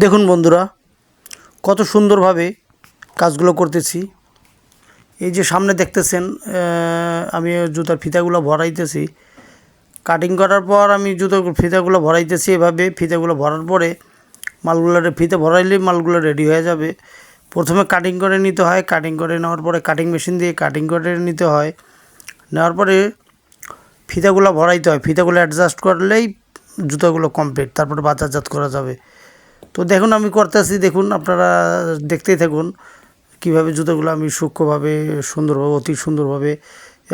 দেখুন বন্ধুরা, কত সুন্দরভাবে কাজগুলো করতেছি। এই যে সামনে দেখতেছেন, আমি জুতার ফিতাগুলো ভরাইতেছি। কাটিং করার পর আমি জুতোর ফিতাগুলো ভরাইতেছি। এভাবে ফিতাগুলো ভরার পরে মালগুলো ফিতে ভরাইলেই মালগুলো রেডি হয়ে যাবে। প্রথমে কাটিং করে নিতে হয়, কাটিং করে নেওয়ার পরে কাটিং মেশিন দিয়ে কাটিং করে নিতে হয়। নেওয়ার পরে ফিতাগুলো ভরাইতে হয়, ফিতাগুলো অ্যাডজাস্ট করলেই জুতাগুলো কমপ্লিট, তারপরে বাজারজাত করা যাবে। তো দেখুন আমি করতেছি, দেখুন আপনারা দেখতেই থাকুন কীভাবে জুতোগুলো আমি সূক্ষ্মভাবে সুন্দরভাবে, অতি সুন্দরভাবে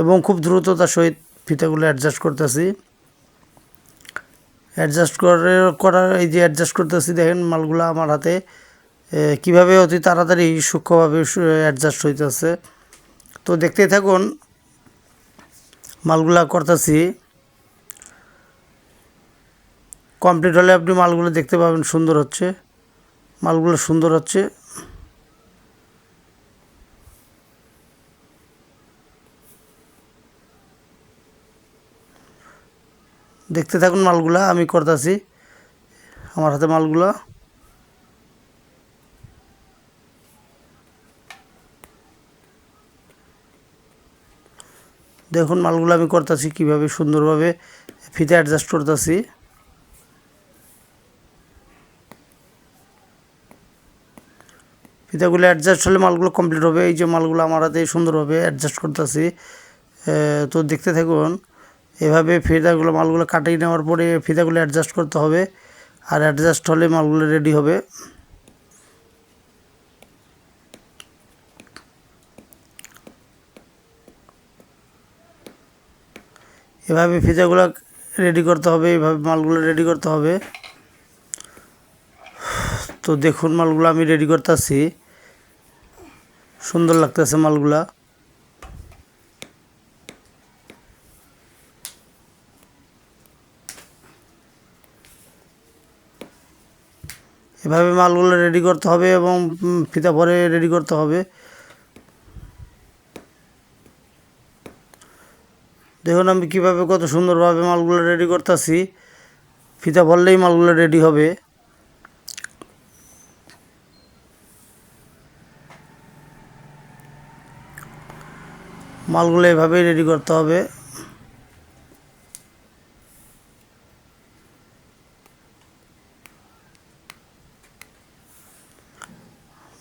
এবং খুব দ্রুততার সহিত ফিতাগুলো অ্যাডজাস্ট করতেছি। এই যে অ্যাডজাস্ট করতেছি, দেখেন মালগুলো আমার হাতে কীভাবে অতি তাড়াতাড়ি সূক্ষ্মভাবে অ্যাডজাস্ট হইতেছে। তো দেখতেই থাকুন, মালগুলা করতেছি। কমপ্লিট হলে আপনি মালগুলো দেখতে পাবেন, সুন্দর হচ্ছে, মালগুলো সুন্দর হচ্ছে। দেখতে থাকুন মালগুলা আমি করতেছি, আমার হাতে মালগুলা। দেখুন মালগুলো আমি করতেছি কীভাবে সুন্দরভাবে ফিতে অ্যাডজাস্ট করতেছি। ফিতাগুলো অ্যাডজাস্ট হলে মালগুলো কমপ্লিট হবে। এই যে মালগুলো আমার হাতে সুন্দরভাবে অ্যাডজাস্ট করতেছি। তো দেখতে থাকুন, এভাবে মালগুলো কাটিয়ে নেওয়ার পরে ফিতাগুলো অ্যাডজাস্ট করতে হবে, আর অ্যাডজাস্ট হলে মালগুলো রেডি হবে। এভাবে ফিতাগুলো রেডি করতে হবে, এভাবে মালগুলো রেডি করতে হবে। তো দেখুন মালগুলো আমি রেডি করতেছি, সুন্দর লাগতেছে মালগুলা। এভাবে মালগুলো রেডি করতে হবে এবং ফিতা ভরে রেডি করতে হবে। দেখুন আমি কীভাবে কত সুন্দরভাবে মালগুলো রেডি করতেছি। ফিতা ভরলেই মালগুলো রেডি হবে। মালগুলো এভাবেই রেডি করতে হবে।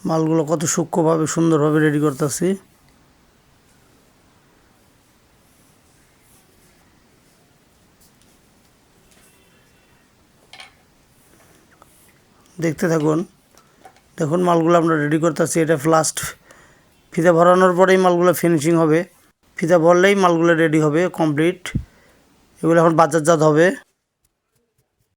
মালগুলো কত সূক্ষ্মভাবে সুন্দরভাবে রেডি করতেছি। দেখতে থাকুন, দেখুন মালগুলো আমরা রেডি করতেছি। এটা লাস্ট ফিতা ভরানোর পরেই মালগুলো ফিনিশিং হবে। ফিতা ভরলেই মালগুলো রেডি হবে কমপ্লিট। এগুলো এখন বাজারজাত হবে।